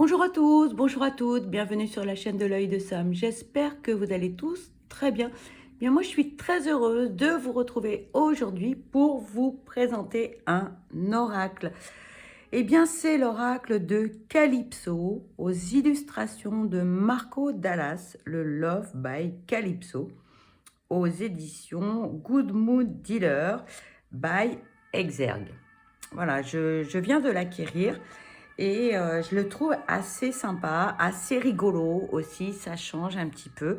Bonjour à tous, bonjour à toutes, bienvenue sur la chaîne de l'œil de Sam. J'espère que vous allez tous très bien. Bien, moi je suis très heureuse de vous retrouver aujourd'hui pour vous présenter un oracle. Eh bien, c'est l'oracle de Calypso aux illustrations de Marco Dallas, le Love by Calypso, aux éditions Good Mood Dealer by Exergue. Voilà, je viens de l'acquérir. Et je le trouve assez sympa, assez rigolo aussi, ça change un petit peu.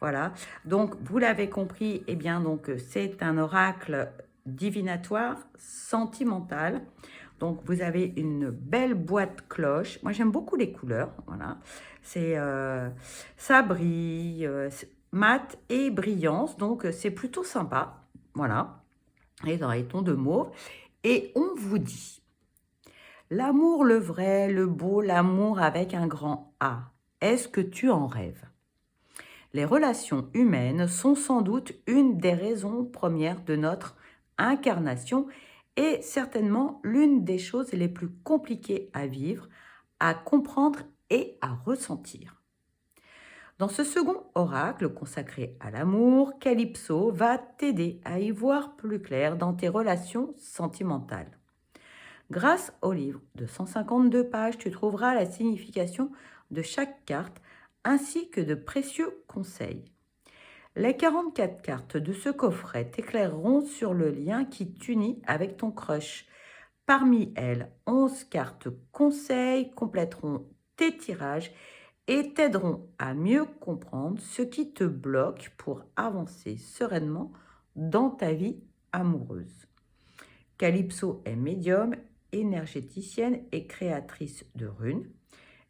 Voilà, donc vous l'avez compris, eh bien donc c'est un oracle divinatoire sentimental. Donc vous avez une belle boîte cloche. Moi j'aime beaucoup les couleurs, voilà. C'est ça brille, mat et brillance, donc c'est plutôt sympa. Voilà, et dans les tons de mauve. Et on vous dit l'amour, le vrai, le beau, l'amour avec un grand A. Est-ce que tu en rêves? Les relations humaines sont sans doute une des raisons premières de notre incarnation et certainement l'une des choses les plus compliquées à vivre, à comprendre et à ressentir. Dans ce second oracle consacré à l'amour, Calypso va t'aider à y voir plus clair dans tes relations sentimentales. Grâce au livre de 152 pages, tu trouveras la signification de chaque carte ainsi que de précieux conseils. Les 44 cartes de ce coffret t'éclaireront sur le lien qui t'unit avec ton crush. Parmi elles, 11 cartes conseils compléteront tes tirages et t'aideront à mieux comprendre ce qui te bloque pour avancer sereinement dans ta vie amoureuse. Calypso est médium, énergéticienne et créatrice de runes.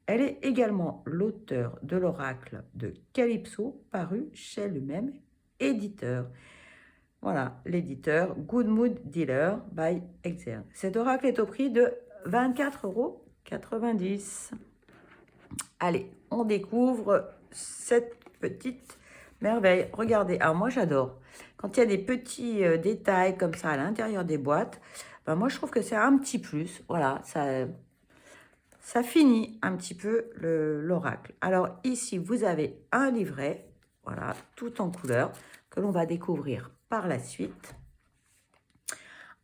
Elle est également l'auteur de l'oracle de Calypso, paru chez le même éditeur. Voilà, l'éditeur Good Mood Dealer by Exergue. Cet oracle est au prix de 24,90 €. Allez, on découvre cette petite merveille. Regardez, alors moi j'adore. Quand il y a des petits détails comme ça à l'intérieur des boîtes, ben moi je trouve que c'est un petit plus. Voilà, ça finit un petit peu l'oracle. Alors ici, vous avez un livret, voilà, tout en couleur, que l'on va découvrir par la suite.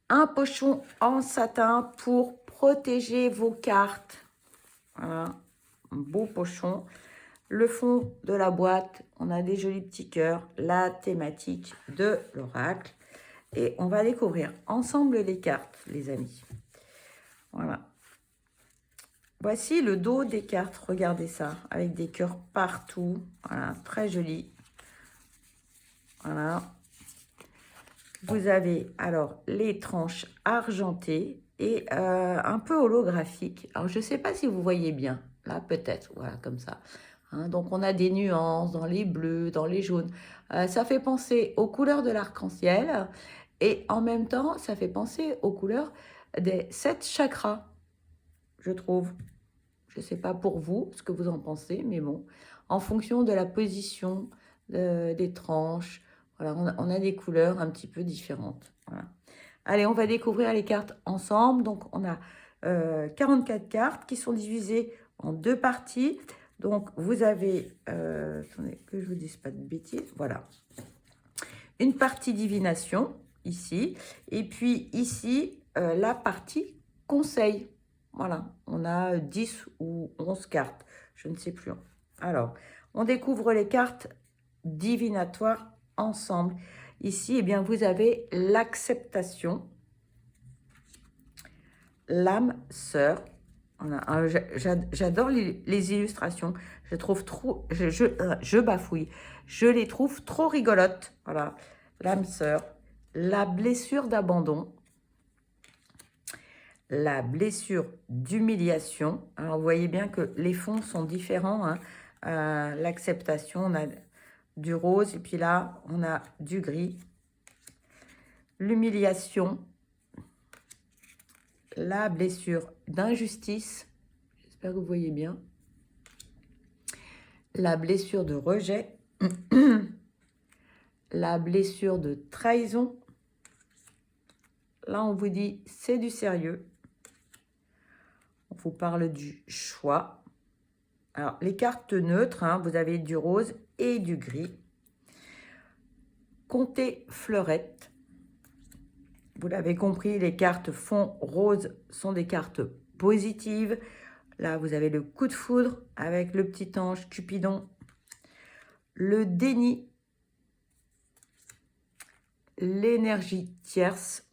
Un pochon en satin pour protéger vos cartes. Voilà, un beau pochon. Le fond de la boîte, on a des jolis petits cœurs, la thématique de l'oracle. Et on va découvrir ensemble les cartes, les amis. Voilà. Voici le dos des cartes, regardez ça, avec des cœurs partout. Voilà, très joli. Voilà. Vous avez alors les tranches argentées et un peu holographiques. Alors, je ne sais pas si vous voyez bien. Là, peut-être, voilà, comme ça. Hein, donc, on a des nuances dans les bleus, dans les jaunes. Ça fait penser aux couleurs de l'arc-en-ciel. Et en même temps, ça fait penser aux couleurs des 7 chakras, je trouve. Je ne sais pas pour vous ce que vous en pensez, mais bon, en fonction de la position des tranches, voilà, on a des couleurs un petit peu différentes. Voilà. Allez, on va découvrir les cartes ensemble. Donc, on a 44 cartes qui sont divisées en deux parties. Donc, vous avez, attendez, que je ne vous dise pas de bêtises, voilà, une partie divination, ici, et puis ici, la partie conseil. Voilà, on a 10 ou 11 cartes, je ne sais plus. Alors, on découvre les cartes divinatoires ensemble. Ici, eh bien, vous avez l'acceptation, l'âme sœur. Voilà. J'adore les illustrations. Je trouve trop, je bafouille. Je les trouve trop rigolotes. Voilà, l'âme sœur, la blessure d'abandon, la blessure d'humiliation. Alors, vous voyez bien que les fonds sont différents. Hein. L'acceptation, on a du rose et puis là, on a du gris. L'humiliation, la blessure d'injustice. J'espère que vous voyez bien. La blessure de rejet. La blessure de trahison. Là, on vous dit, c'est du sérieux. On vous parle du choix. Alors, les cartes neutres, hein, vous avez du rose et du gris. Comptez fleurette. Vous l'avez compris, les cartes fond rose sont des cartes positives. Là, vous avez le coup de foudre avec le petit ange Cupidon. Le déni. L'énergie tierce.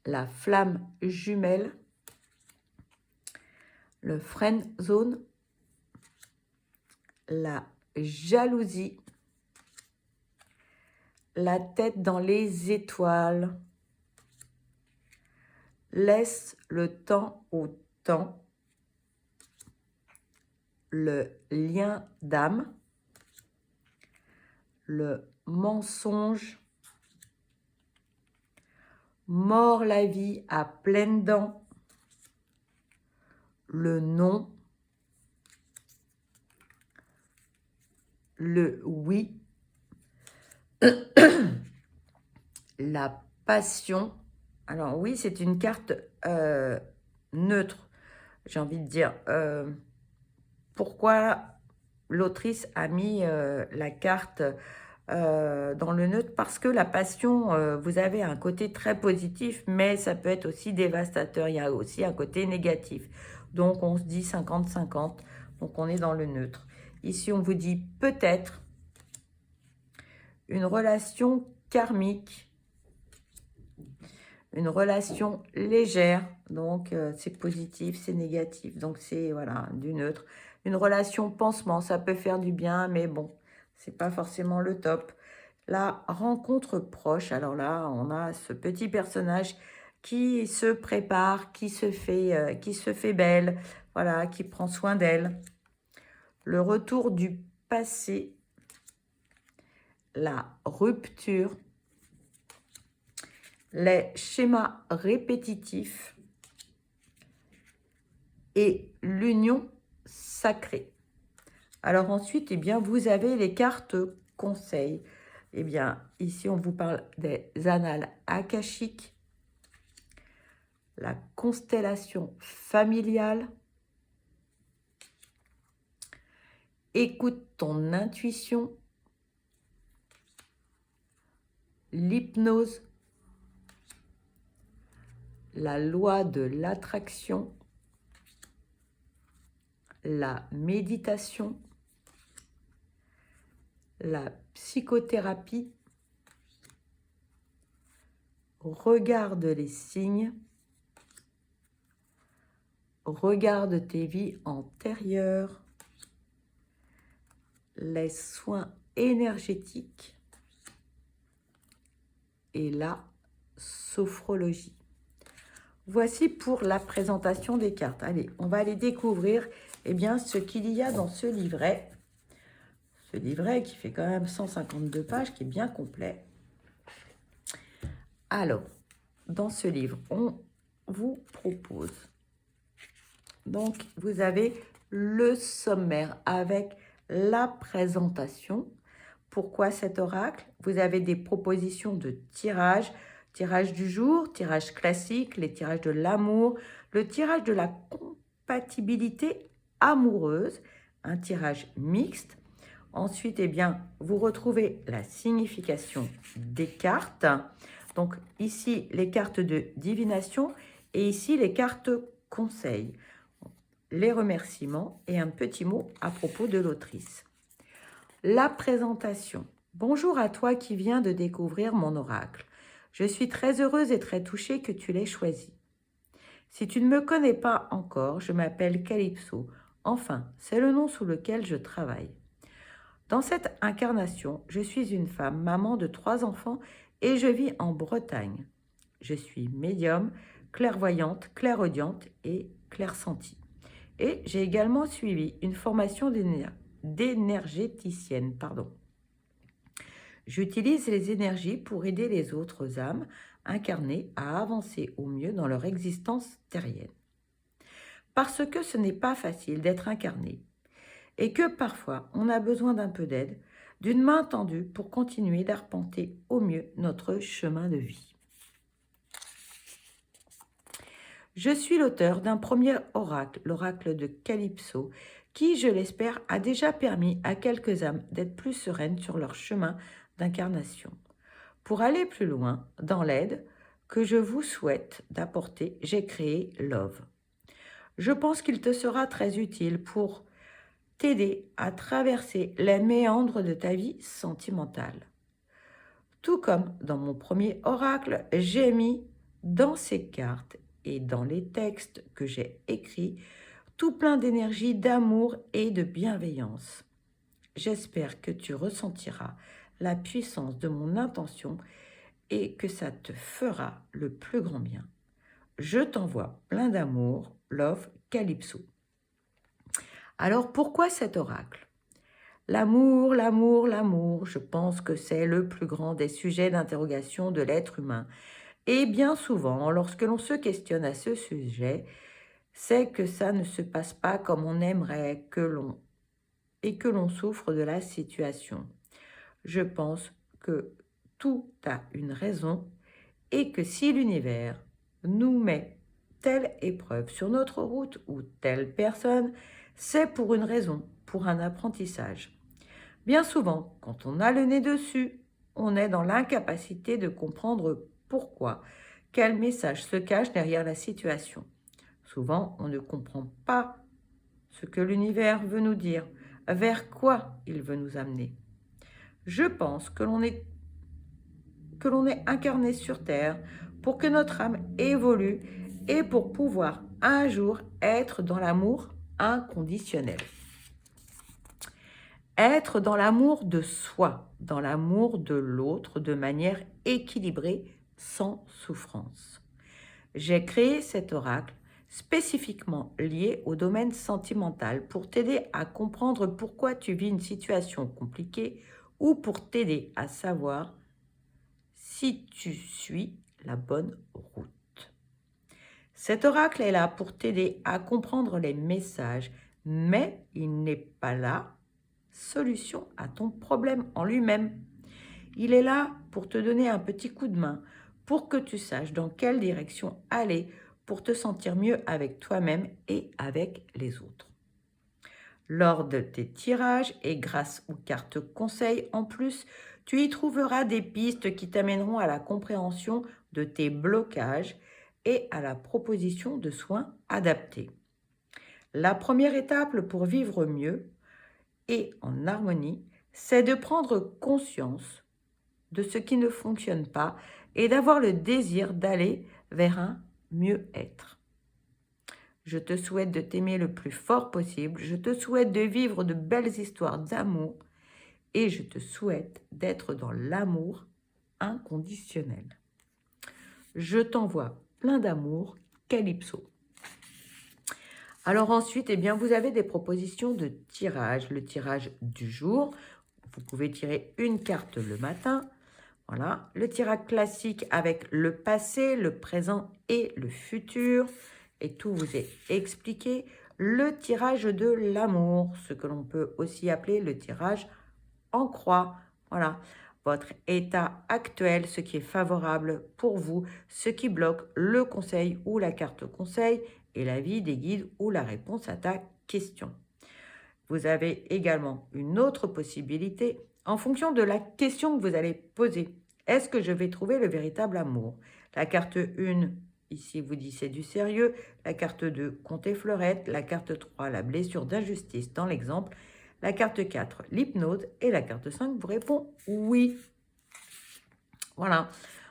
La flamme jumelle. Le friend zone. La jalousie. La tête dans les étoiles. Laisse le temps au temps. Le lien d'âme. Le mensonge. Mord la vie à pleines dents. Le non. Le oui. La passion. Alors oui, c'est une carte neutre. J'ai envie de dire, pourquoi l'autrice a mis la carte dans le neutre? Parce que la passion, vous avez un côté très positif, mais ça peut être aussi dévastateur. Il y a aussi un côté négatif. Donc, on se dit 50-50. Donc, on est dans le neutre. Ici, on vous dit peut-être une relation karmique. Une relation légère, donc c'est positif, c'est négatif, donc c'est voilà, du neutre. Une relation pansement, ça peut faire du bien, mais bon, c'est pas forcément le top. La rencontre proche, alors là, on a ce petit personnage qui se prépare, qui se fait belle, voilà, qui prend soin d'elle. Le retour du passé, la rupture, les schémas répétitifs et l'union sacrée. Alors ensuite, eh bien, vous avez les cartes conseils. Eh bien, ici, on vous parle des annales akashiques, la constellation familiale, écoute ton intuition, l'hypnose, la loi de l'attraction, la méditation, la psychothérapie, regarde les signes, regarde tes vies antérieures, les soins énergétiques et la sophrologie. Voici pour la présentation des cartes. Allez, on va aller découvrir eh bien, ce qu'il y a dans ce livret. Ce livret qui fait quand même 152 pages, qui est bien complet. Alors, dans ce livre, on vous propose. Donc, vous avez le sommaire avec la présentation. Pourquoi cet oracle? Vous avez des propositions de tirage. Tirage du jour, tirage classique, les tirages de l'amour, le tirage de la compatibilité amoureuse, un tirage mixte. Ensuite, eh bien, vous retrouvez la signification des cartes. Donc, ici, les cartes de divination et ici, les cartes conseils. Les remerciements et un petit mot à propos de l'autrice. La présentation. Bonjour à toi qui viens de découvrir mon oracle. Je suis très heureuse et très touchée que tu l'aies choisi. Si tu ne me connais pas encore, je m'appelle Calypso. Enfin, c'est le nom sous lequel je travaille. Dans cette incarnation, je suis une femme, maman de 3 enfants et je vis en Bretagne. Je suis médium, clairvoyante, clairaudiente et clairsentie. Et j'ai également suivi une formation d'énergéticienne. J'utilise les énergies pour aider les autres âmes incarnées à avancer au mieux dans leur existence terrienne. Parce que ce n'est pas facile d'être incarné et que parfois on a besoin d'un peu d'aide, d'une main tendue pour continuer d'arpenter au mieux notre chemin de vie. Je suis l'auteur d'un premier oracle, l'oracle de Calypso, qui, je l'espère, a déjà permis à quelques âmes d'être plus sereines sur leur chemin d'incarnation. Pour aller plus loin dans l'aide que je vous souhaite d'apporter, j'ai créé Love. Je pense qu'il te sera très utile pour t'aider à traverser les méandres de ta vie sentimentale. Tout comme dans mon premier oracle, j'ai mis dans ces cartes et dans les textes que j'ai écrits tout plein d'énergie, d'amour et de bienveillance. J'espère que tu ressentiras la puissance de mon intention et que ça te fera le plus grand bien. Je t'envoie plein d'amour, Love Calypso. Alors pourquoi cet oracle ? L'amour, l'amour, l'amour, je pense que c'est le plus grand des sujets d'interrogation de l'être humain. Et bien souvent, lorsque l'on se questionne à ce sujet, c'est que ça ne se passe pas comme on aimerait et que l'on souffre de la situation. Je pense que tout a une raison et que si l'univers nous met telle épreuve sur notre route ou telle personne, c'est pour une raison, pour un apprentissage. Bien souvent, quand on a le nez dessus, on est dans l'incapacité de comprendre pourquoi, quel message se cache derrière la situation. Souvent, on ne comprend pas ce que l'univers veut nous dire, vers quoi il veut nous amener. Je pense que l'on est incarné sur Terre pour que notre âme évolue et pour pouvoir un jour être dans l'amour inconditionnel. Être dans l'amour de soi, dans l'amour de l'autre de manière équilibrée, sans souffrance. J'ai créé cet oracle spécifiquement lié au domaine sentimental pour t'aider à comprendre pourquoi tu vis une situation compliquée ou pour t'aider à savoir si tu suis la bonne route. Cet oracle est là pour t'aider à comprendre les messages, mais il n'est pas la solution à ton problème en lui-même. Il est là pour te donner un petit coup de main, pour que tu saches dans quelle direction aller, pour te sentir mieux avec toi-même et avec les autres. Lors de tes tirages et grâce aux cartes conseils en plus, tu y trouveras des pistes qui t'amèneront à la compréhension de tes blocages et à la proposition de soins adaptés. La première étape pour vivre mieux et en harmonie, c'est de prendre conscience de ce qui ne fonctionne pas et d'avoir le désir d'aller vers un mieux-être. Je te souhaite de t'aimer le plus fort possible, je te souhaite de vivre de belles histoires d'amour et je te souhaite d'être dans l'amour inconditionnel. Je t'envoie plein d'amour, Calypso. Alors ensuite, vous avez des propositions de tirage. Le tirage du jour, vous pouvez tirer une carte le matin. Voilà, le tirage classique avec le passé, le présent et le futur. Et tout vous est expliqué. Le tirage de l'amour, ce que l'on peut aussi appeler le tirage en croix. Voilà, votre état actuel, ce qui est favorable pour vous, ce qui bloque, le conseil ou la carte conseil et l'avis des guides ou la réponse à ta question. Vous avez également une autre possibilité en fonction de la question que vous allez poser. Est-ce que je vais trouver le véritable amour? La carte 1, ici, vous dit c'est du sérieux. La carte 2, conte et fleurette. La carte 3, la blessure d'injustice dans l'exemple. La carte 4, l'hypnose. Et la carte 5 vous répond oui. Voilà.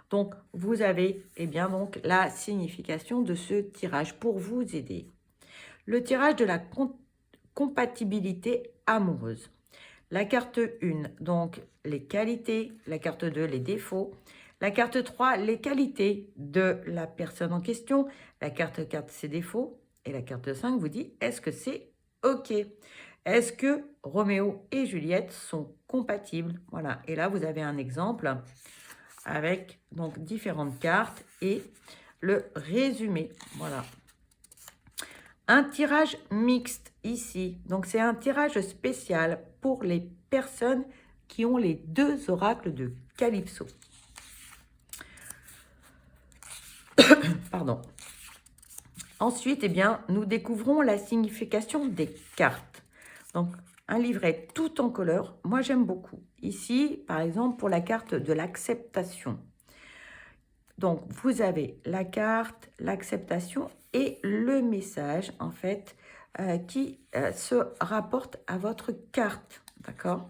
Donc, vous avez donc, la signification de ce tirage pour vous aider. Le tirage de la compatibilité amoureuse. La carte 1, donc les qualités. La carte 2, les défauts. La carte 3, les qualités de la personne en question. La carte 4, ses défauts. Et la carte 5 vous dit, est-ce que c'est OK? Est-ce que Roméo et Juliette sont compatibles? Voilà, et là, vous avez un exemple avec donc différentes cartes et le résumé. Voilà. Un tirage mixte ici. Donc, c'est un tirage spécial pour les personnes qui ont les deux oracles de Calypso. Pardon. Ensuite, eh bien, nous découvrons la signification des cartes. Donc, un livret tout en couleur, moi j'aime beaucoup. Ici, par exemple, pour la carte de l'acceptation. Donc, vous avez la carte, l'acceptation et le message, en fait, qui se rapporte à votre carte, d'accord?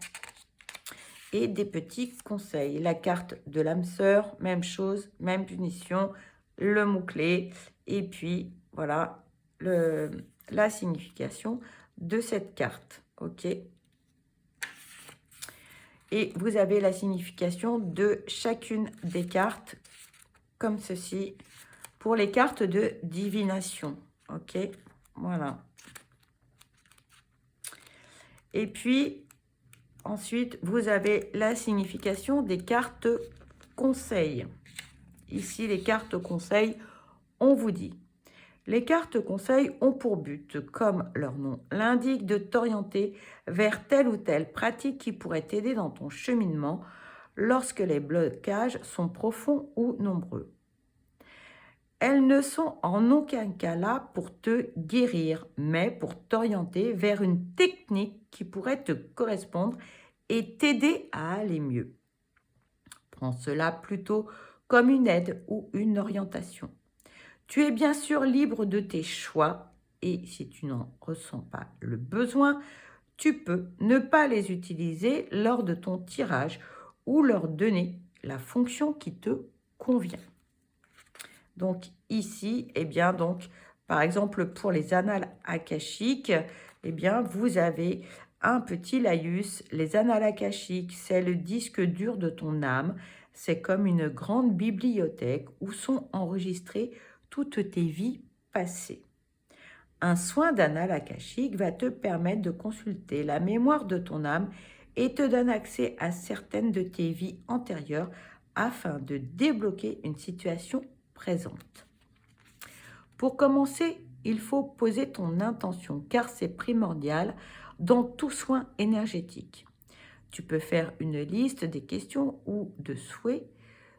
Et des petits conseils. La carte de l'âme sœur, même chose, même punition, le mot-clé, et puis, voilà, la signification de cette carte, ok? Et vous avez la signification de chacune des cartes, comme ceci, pour les cartes de divination, ok? Voilà. Et puis, ensuite, vous avez la signification des cartes conseils. Ici, les cartes conseils, on vous dit. Les cartes conseils ont pour but, comme leur nom l'indique, de t'orienter vers telle ou telle pratique qui pourrait t'aider dans ton cheminement lorsque les blocages sont profonds ou nombreux. Elles ne sont en aucun cas là pour te guérir, mais pour t'orienter vers une technique qui pourrait te correspondre et t'aider à aller mieux. Prends cela plutôt comme une aide ou une orientation. Tu es bien sûr libre de tes choix et si tu n'en ressens pas le besoin, tu peux ne pas les utiliser lors de ton tirage ou leur donner la fonction qui te convient. Donc ici, eh bien donc, par exemple pour les annales akashiques, eh bien vous avez un petit laïus. Les annales akashiques, c'est le disque dur de ton âme. C'est comme une grande bibliothèque où sont enregistrées toutes tes vies passées. Un soin d'annales akashique va te permettre de consulter la mémoire de ton âme et te donne accès à certaines de tes vies antérieures afin de débloquer une situation présente. Pour commencer, il faut poser ton intention car c'est primordial dans tout soin énergétique. Tu peux faire une liste des questions ou de souhaits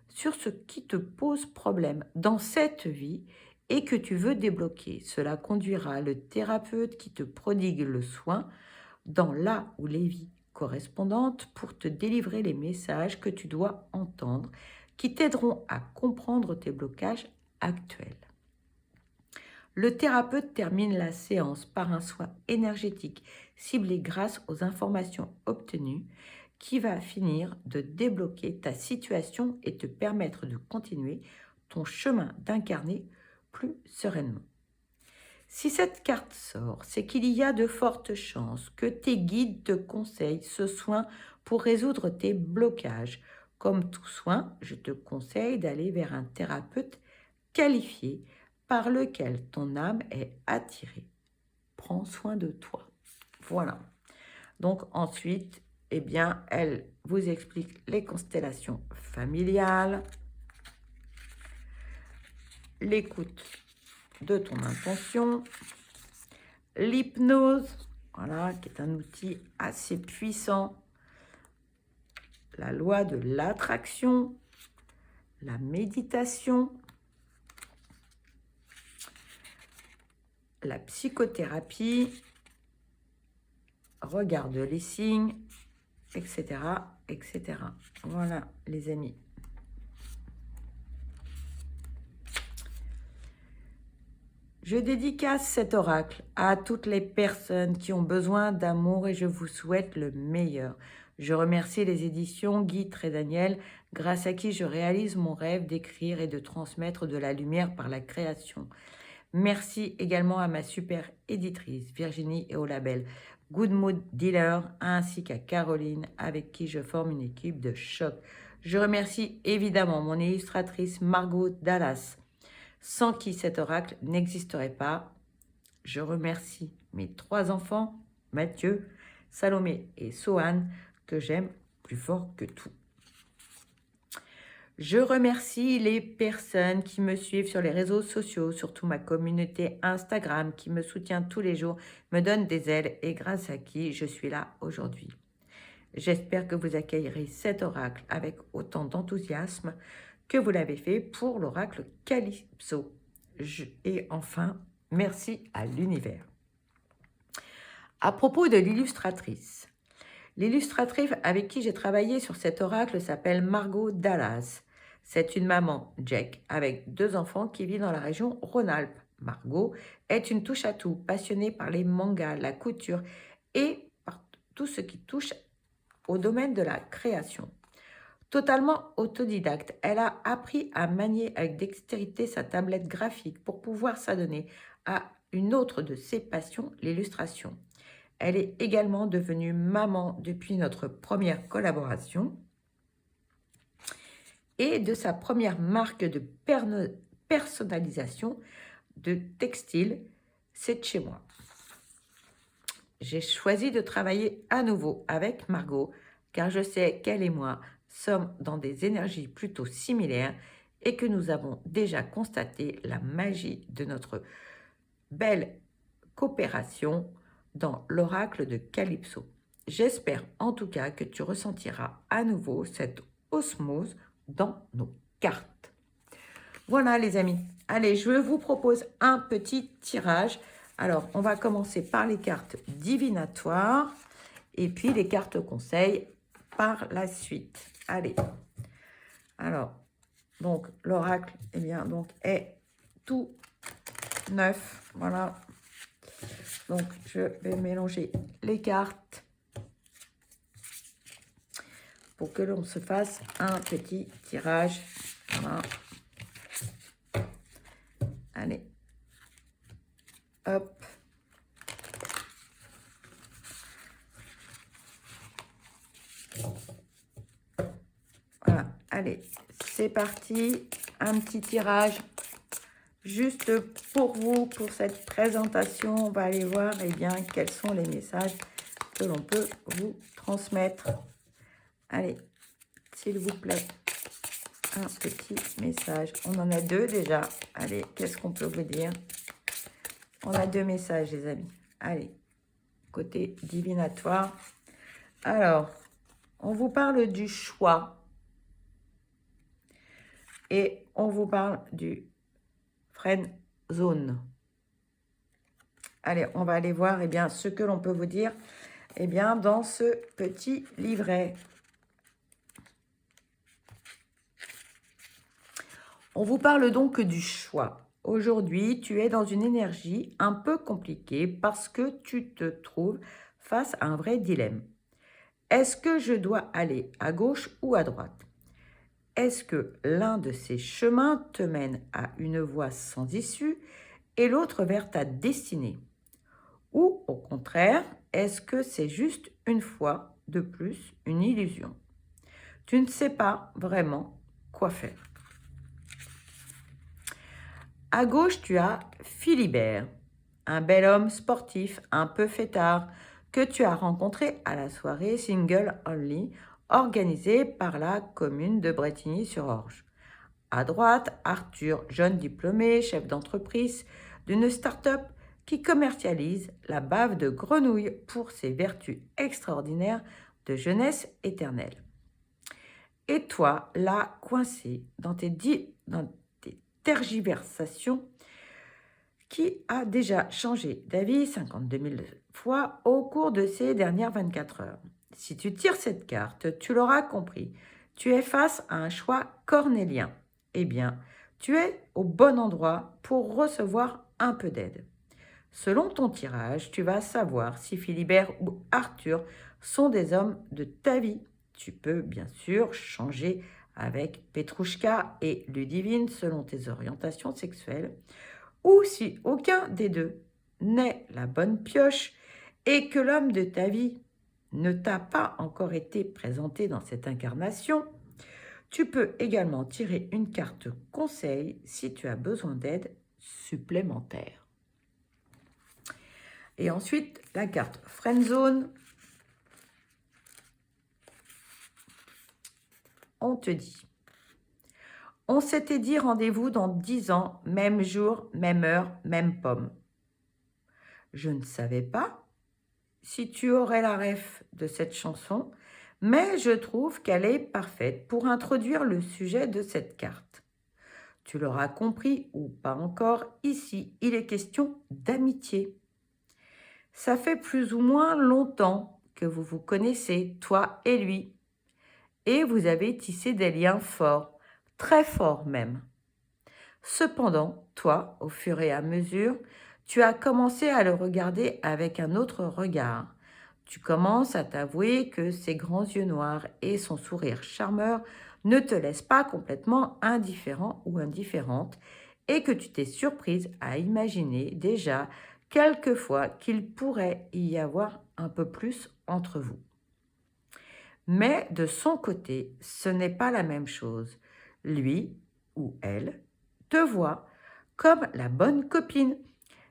sur ce qui te pose problème dans cette vie et que tu veux débloquer. Cela conduira le thérapeute qui te prodigue le soin dans là où les vies correspondantes pour te délivrer les messages que tu dois entendre qui t'aideront à comprendre tes blocages actuels. Le thérapeute termine la séance par un soin énergétique ciblé grâce aux informations obtenues qui va finir de débloquer ta situation et te permettre de continuer ton chemin d'incarner plus sereinement. Si cette carte sort, c'est qu'il y a de fortes chances que tes guides te conseillent ce soin pour résoudre tes blocages. Comme tout soin, je te conseille d'aller vers un thérapeute qualifié par lequel ton âme est attirée. Prends soin de toi. Voilà. Donc ensuite, eh bien, elle vous explique les constellations familiales, l'écoute de ton intention, l'hypnose, voilà, qui est un outil assez puissant, la loi de l'attraction, la méditation, la psychothérapie, regarde les signes, etc., etc. Voilà, les amis. Je dédicace cet oracle à toutes les personnes qui ont besoin d'amour et je vous souhaite le meilleur. Je remercie les éditions Guy Trédaniel, grâce à qui je réalise mon rêve d'écrire et de transmettre de la lumière par la création. Merci également à ma super éditrice Virginie et au label Good Mood Dealer, ainsi qu'à Caroline, avec qui je forme une équipe de choc. Je remercie évidemment mon illustratrice Margot Dallas, sans qui cet oracle n'existerait pas. Je remercie mes 3 enfants, Mathieu, Salomé et Sohan, que j'aime plus fort que tout. Je remercie les personnes qui me suivent sur les réseaux sociaux, surtout ma communauté Instagram qui me soutient tous les jours, me donne des ailes et grâce à qui je suis là aujourd'hui. J'espère que vous accueillerez cet oracle avec autant d'enthousiasme que vous l'avez fait pour l'oracle Calypso. Et enfin, Merci à l'univers. À propos de l'illustratrice avec qui j'ai travaillé sur cet oracle s'appelle Margot Dallas. C'est une maman, Jack, avec 2 enfants qui vit dans la région Rhône-Alpes. Margot est une touche-à-tout, passionnée par les mangas, la couture et par tout ce qui touche au domaine de la création. Totalement autodidacte, elle a appris à manier avec dextérité sa tablette graphique pour pouvoir s'adonner à une autre de ses passions, l'illustration. Elle est également devenue maman depuis notre première collaboration et de sa première marque de personnalisation de textile, c'est de chez moi. J'ai choisi de travailler à nouveau avec Margot car je sais qu'elle et moi sommes dans des énergies plutôt similaires et que nous avons déjà constaté la magie de notre belle coopération dans l'oracle de Calypso. J'espère en tout cas que tu ressentiras à nouveau cette osmose dans nos cartes. Voilà les amis. Allez, je vous propose un petit tirage. Alors, on va commencer par les cartes divinatoires et puis les cartes conseils par la suite. Allez. Alors, donc l'oracle, eh bien, donc est tout neuf. Voilà. Donc, je vais mélanger les cartes pour que l'on se fasse un petit tirage. Voilà. Allez. Hop. Voilà. Allez, c'est parti. Un petit tirage juste pour vous, pour cette présentation. On va aller voir eh bien, quels sont les messages que l'on peut vous transmettre. Allez, s'il vous plaît, un petit message. On en a 2 déjà. Allez, qu'est-ce qu'on peut vous dire? On a 2 messages, les amis. Allez, côté divinatoire. Alors, on vous parle du choix. Et on vous parle du friend zone. Allez, on va aller voir eh bien, ce que l'on peut vous dire eh bien, dans ce petit livret. On vous parle donc du choix. Aujourd'hui, tu es dans une énergie un peu compliquée parce que tu te trouves face à un vrai dilemme. Est-ce que je dois aller à gauche ou à droite? Est-ce que l'un de ces chemins te mène à une voie sans issue et l'autre vers ta destinée? Ou au contraire, est-ce que c'est juste une fois de plus une illusion? Tu ne sais pas vraiment quoi faire. À gauche, tu as Philibert, un bel homme sportif, un peu fêtard, que tu as rencontré à la soirée Single Only, organisée par la commune de Bretigny-sur-Orge. À droite, Arthur, jeune diplômé, chef d'entreprise d'une start-up qui commercialise la bave de grenouille pour ses vertus extraordinaires de jeunesse éternelle. Et toi, là, coincé dans tes tergiversations, qui a déjà changé d'avis 52 000 fois au cours de ces dernières 24 heures. Si tu tires cette carte, tu l'auras compris, tu es face à un choix cornélien. Eh bien, tu es au bon endroit pour recevoir un peu d'aide. Selon ton tirage, tu vas savoir si Philibert ou Arthur sont des hommes de ta vie. Tu peux bien sûr changer avec Petrouchka et Ludivine selon tes orientations sexuelles, ou si aucun des deux n'est la bonne pioche et que l'homme de ta vie ne t'a pas encore été présenté dans cette incarnation, tu peux également tirer une carte conseil si tu as besoin d'aide supplémentaire. Et ensuite, la carte Friendzone. On te dit, on s'était dit rendez-vous dans 10 ans, même jour, même heure, même pomme. Je ne savais pas si tu aurais la ref de cette chanson, mais je trouve qu'elle est parfaite pour introduire le sujet de cette carte. Tu l'auras compris ou pas encore, ici, il est question d'amitié. Ça fait plus ou moins longtemps que vous vous connaissez, toi et lui, et vous avez tissé des liens forts, très forts même. Cependant, toi, au fur et à mesure, tu as commencé à le regarder avec un autre regard. Tu commences à t'avouer que ses grands yeux noirs et son sourire charmeur ne te laissent pas complètement indifférent ou indifférente et que tu t'es surprise à imaginer déjà quelquefois qu'il pourrait y avoir un peu plus entre vous. Mais de son côté, ce n'est pas la même chose. Lui ou elle te voit comme la bonne copine,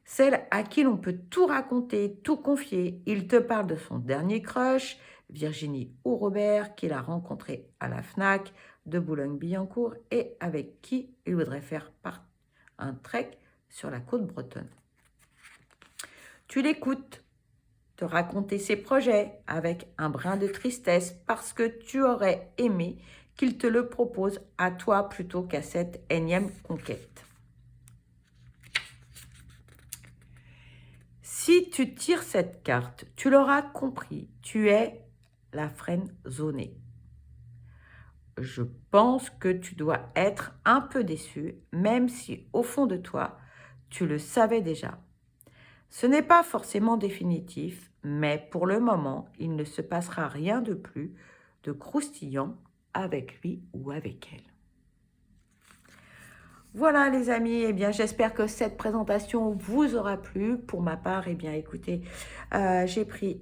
celle à qui l'on peut tout raconter, tout confier. Il te parle de son dernier crush, Virginie ou Robert, qu'il a rencontré à la FNAC de Boulogne-Billancourt et avec qui il voudrait faire un trek sur la côte bretonne. Tu l'écoutes te raconter ses projets avec un brin de tristesse parce que tu aurais aimé qu'il te le propose à toi plutôt qu'à cette énième conquête. Si tu tires cette carte, tu l'auras compris, tu es la friendzonée. Je pense que tu dois être un peu déçu, même si au fond de toi, tu le savais déjà. Ce n'est pas forcément définitif, mais pour le moment, il ne se passera rien de plus de croustillant avec lui ou avec elle. Voilà les amis, eh bien j'espère que cette présentation vous aura plu. Pour ma part, eh bien écoutez, j'ai pris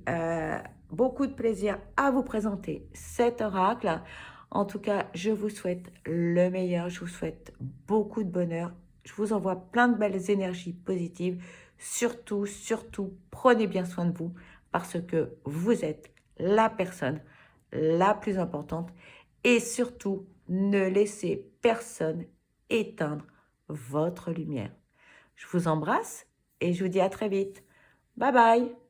beaucoup de plaisir à vous présenter cet oracle. En tout cas, je vous souhaite le meilleur, je vous souhaite beaucoup de bonheur. Je vous envoie plein de belles énergies positives. Surtout, prenez bien soin de vous parce que vous êtes la personne la plus importante et surtout, ne laissez personne éteindre votre lumière. Je vous embrasse et je vous dis à très vite. Bye bye!